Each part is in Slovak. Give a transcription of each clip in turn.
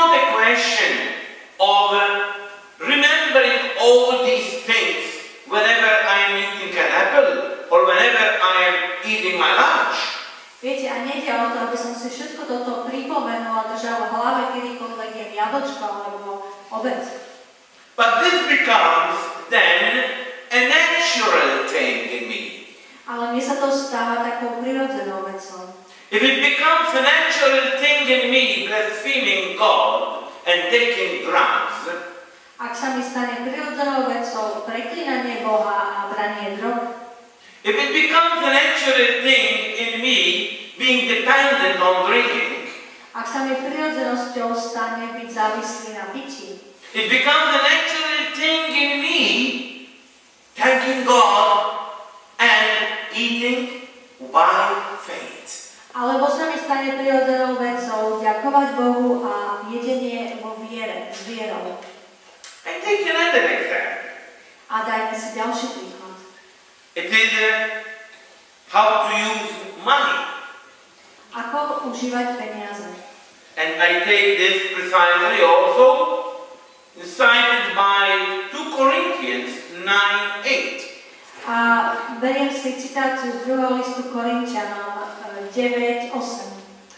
not a question of remembering all these things whenever I am eating an apple or whenever I am eating my lunch. Viete, a nejde o to, aby som si všetko toto pripomenul a držal v hlave, kedykoľvek jem jablčko alebo obed. But this becomes then a natural thing in me. Ale mne sa to stáva takou prirodzenou vecou. If it becomes a natural thing in me, blaspheming God and taking drugs, ak sa mi stane prirodzenou vecou preklínanie Boha a branie drog, if it becomes a natural thing in me being dependent on drinking, ak sa mi prirodzenosťou stane byť závislý na pití, it becomes a natural thing in me thanking God and eating by faith. alebo sa mi stane prirodzenou vecou ďakovať Bohu a jedenie vo viere, s vierou. And take another example. A dajme si ďalší príklad. It is how to use money. Ako užívať peniaze. And I take this precisely also cited by 2 Corinthians 9:8. A beriem si citáciu z 2. listu Korinťanom 9:8.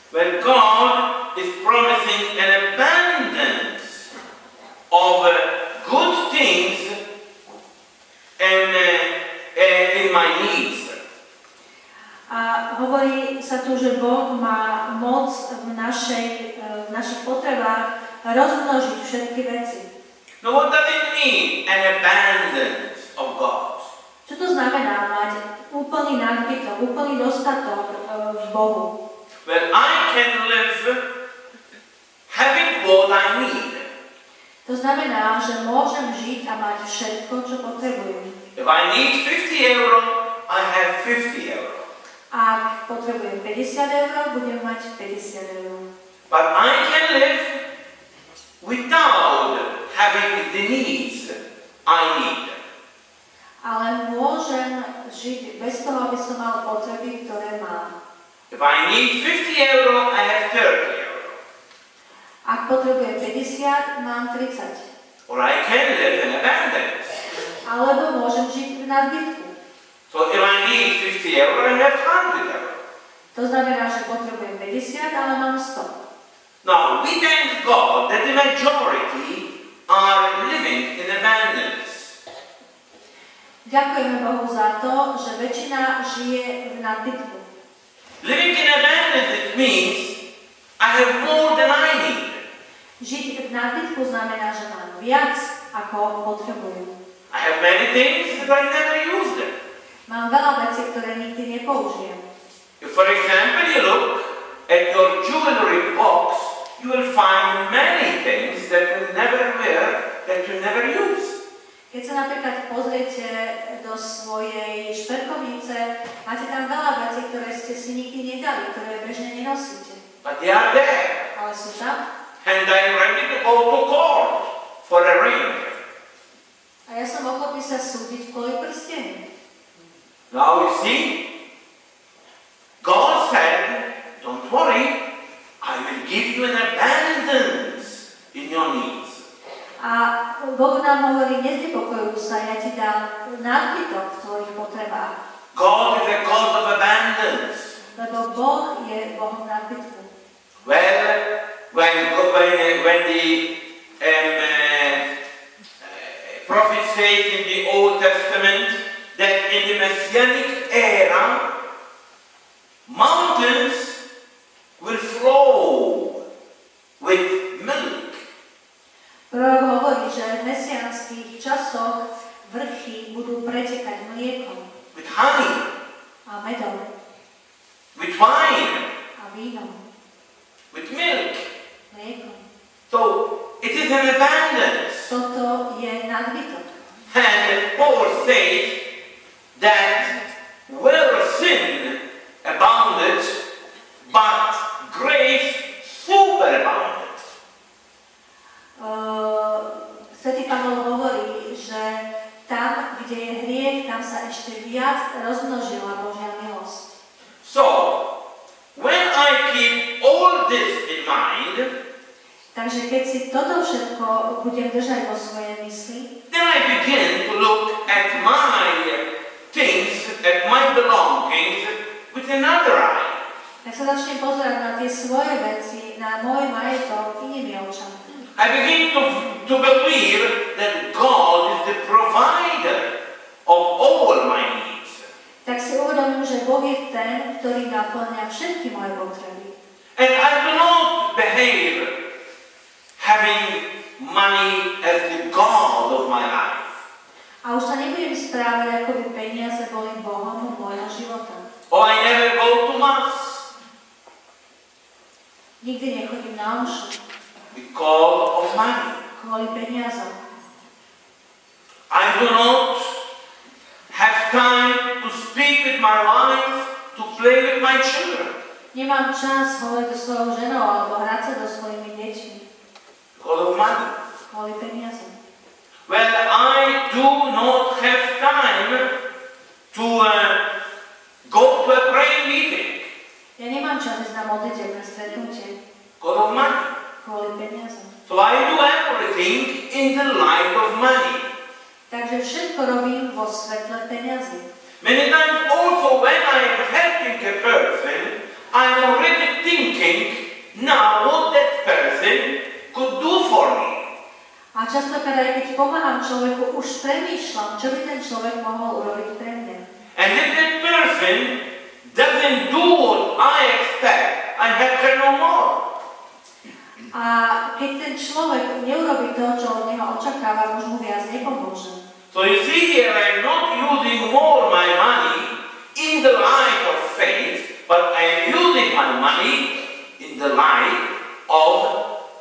Where God is promising an abundance of good things in my needs. A hovorí sa tu, že Boh má moc v našich potrebách rozmnožiť všetky veci. Now what does it mean, an abundance of God? Čo to znamená mať úplný nadbytok, úplný dostatok v Bohu? Well, I can live having what I need. To znamená, že môžem žiť a mať všetko, čo potrebujem. If I need 50 euro, I have 50 euro. Ak potrebujem 50 eur, budem mať 50 eur. But I can live without having the needs I need. Ale môžem žiť bez toho, aby som mal potreby, ktoré mám. If I need 50 euro, I have 30 euro. Ak potrebujem 50, mám 30. Or I can live in abundance. Alebo môžem žiť v nadbytku. So if I need 50 euro, I have 100 euro. To znamená, že potrebujem 50, ale mám 100. Now, we thank God that the majority are living in abundance. Ďakujeme Bohu za to, že väčšina žije v nadbytku. Living in abundance, it means I have more than I need. Žiť v nadbytku znamená, že mám viac, ako potrebujem. I have many things that I never use them. Mám veľa vecí, ktoré nikdy nepoužijem. If, for example, you look at your jewelry box, you will find many things that you never wear, that you never use. Keď sa napríklad pozriete do svojej šperkovnice, máte tam veľa vecí, ktoré ste si nikdy nedali, ktoré bežne nenosíte. But they are there. Ale sú tam. And I am ready to go to court for a ring. A ja som ochotný sa súdiť kvôli prsteniu. Now you see, God said, don't worry, I will give you an abundance in your needs. A Boh nám hovorí, neznepokojuj sa, ja ti dám nadbytok v tvojich potrebách. God is a God of abundance. Lebo Boh je Bohom nadbytku. Well, when the prophet says in the Old Testament that in the Messianic era, mountains will flow with milk. Prorok hovorí, že v mesiánskych časoch vrchy budú pretekať mliekom. With honey. A medom. With wine. A vínom. With milk. Mliekom. So, it is an abundance. Toto je nadbytok. And Paul says that where sin abounded, but grace superabounded. Svätý Pavol hovorí, že tam, kde je hriech, tam sa ešte viac rozmnožila Božia milosť. So, when I keep all this in mind, Takže keď si toto všetko budem držať vo svojej mysli, then I begin to look at my things, at my belongings with another eye. tak sa začnem pozerať na tie svoje veci, na môj majetok inými očami. I begin to believe that God is the provider of all my needs. Tak si uvedomím, že Boh je ten, ktorý naplňa všetky moje potreby. And I do not behave having money as the God of my life. A už sa nebudem správať, ako by peniaze boli Bohom môjho života. Or I never go to Mass Nikdy nechodím na omšu because of money. kvôli peniazom. I do not have time to speak with my wife, to play with my children Nemám čas hovoriť so svojou ženou alebo hrať sa so svojimi deťmi because of money. kvôli peniazom. Well, I do not have time to go to a prayer meeting Ja nemám čas ísť na modlitebné stretnutie because of money. kvôli peniazom. So I do everything in the light of money. Takže všetko robím vo svetle peniazy. Many times also when I am helping a person, I am already thinking now what that person could do for me. A častokrát aj keď pomáham človeku, už premýšľam, čo by ten človek mohol urobiť pre mňa. And if that person doesn't do what I expect, I help her no more. A keď ten človek neurobí to, čo od neho očakávam, už mu viac nepomôžem. So you see here, I am not using more my money in the light of faith, but I am using my money in the light of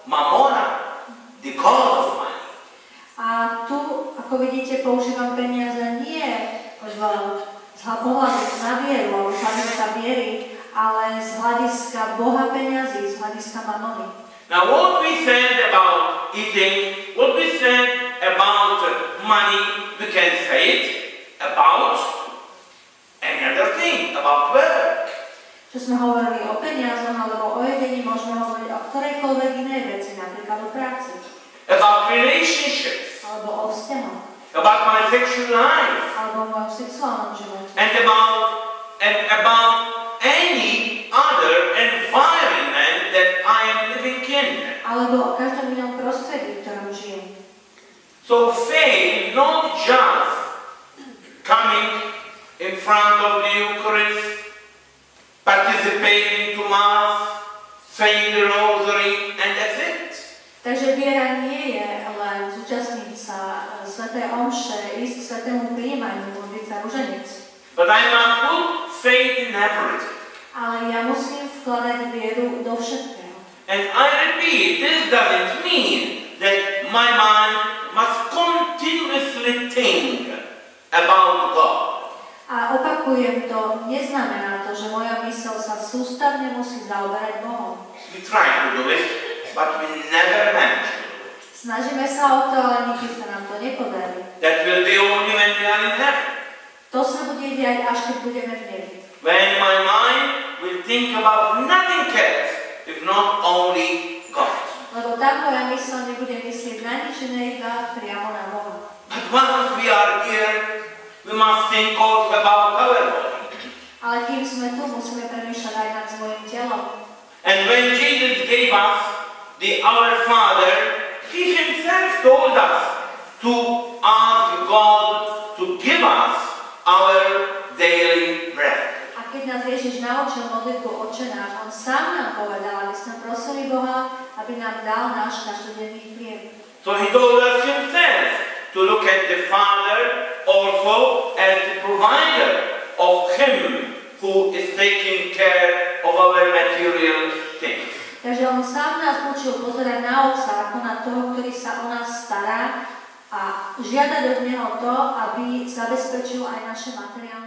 Mammona, the God of money. A tu, ako vidíte, používam peniaze nie z pohľadu na vieru, alebo z hľadiska viery, ale z hľadiska Boha peniazy, z hľadiska mamony. Now what we said about eating, what we said about money, we can say it about any other thing, about work. Čo sme hovorili o peniazoch alebo o jedení, môžeme hovoriť o ktorejkoľvek inej veci, napríklad o práci. About relationships. Alebo o vzťahoch. About my sexual life. Alebo o mojom sexuálnom živote. And about any other environment that I am living in. Alebo o každom inom prostredí, v ktorom žijem. So faith is not just coming in front of the Eucharist, participating to Mass, saying the Rosary, and that's it. Takže viera nie je len zúčastniť sa svätej omše, ísť k svätému prijímaniu, modliť sa ruženec. But I must put faith in everything. Ale ja musím vkladať vieru do všetkého. And I repeat, this doesn't mean that my mind must continuously think about God. A opakujem to, neznamená to, že moja myseľ sa sústavne musí zaoberať Bohom. We try to do it, but we never manage to do it. Snažíme sa o to, ale nikdy sa nám to nepodarí. That will be only when we are in heaven. To sa bude diať, až keď budeme v nebi. When my mind will think about nothing else, if not only God. Lebo tam moja myseľ nebude myslieť na nič iné, iba priamo na Boha. But once we are here, we must think also about our body. Ale kým sme tu, musíme premýšľať aj nad svojím telom. And when Jesus gave us the Our Father, He Himself told us to ask God to give us our daily bread. A keď nás Ježiš naučil modlitbu Otče náš, On sám nám povedal, aby sme prosili Boha, aby nám dal náš každodenný chlieb. So He told us Himself to look at the Father also as the provider of Him who is taking care of our material things. Takže On sám nás učil pozerať na Otca ako na toho, ktorý sa o nás stará a žiadať od Neho to, aby zabezpečil aj naše materiálne